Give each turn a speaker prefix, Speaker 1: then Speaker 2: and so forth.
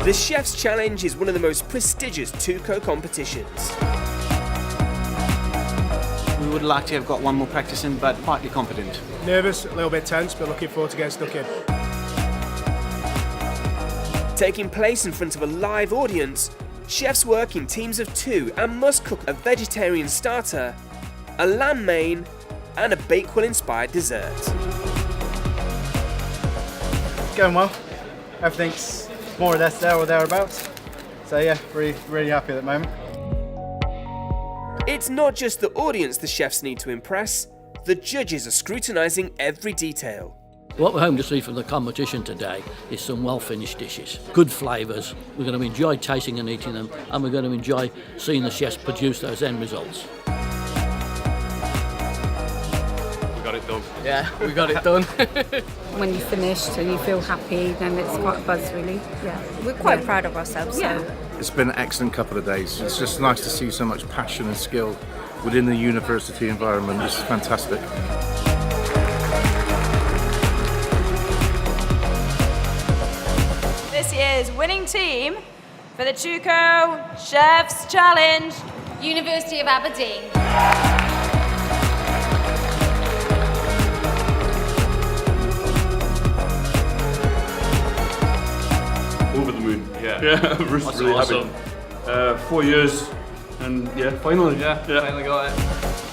Speaker 1: The Chef's Challenge is one of the most prestigious TUCO competitions.
Speaker 2: We would like to have got one more practice in, but quietly confident.
Speaker 3: Nervous, a little bit tense, but looking forward to getting stuck in.
Speaker 1: Taking place in front of a live audience, chefs work in teams of 2 and must cook a vegetarian starter, a lamb main, and a Bakewell-inspired dessert.
Speaker 4: Going well. Everything's more or less there or thereabouts. So yeah, really happy at the moment.
Speaker 1: It's not just the audience the chefs need to impress, the judges are scrutinising every detail.
Speaker 5: What we're hoping to see from the competition today is some well-finished dishes, good flavours. We're going to enjoy tasting and eating them, and we're going to enjoy seeing the chefs produce those end results.
Speaker 6: We got it done.
Speaker 7: Yeah, we got it done.
Speaker 8: When you're finished and you feel happy, then it's quite a buzz, really. Yeah, we're quite proud of ourselves. Yeah.
Speaker 9: It's been an excellent couple of days. It's just nice to see so much passion and skill within the university environment. It's fantastic.
Speaker 10: This year's winning team for the TUCO Chef's Challenge,
Speaker 11: University of Aberdeen.
Speaker 6: Over the moon. Yeah, really
Speaker 7: awesome.
Speaker 6: happy. 4 years, and yeah, finally.
Speaker 7: Yeah, finally got it.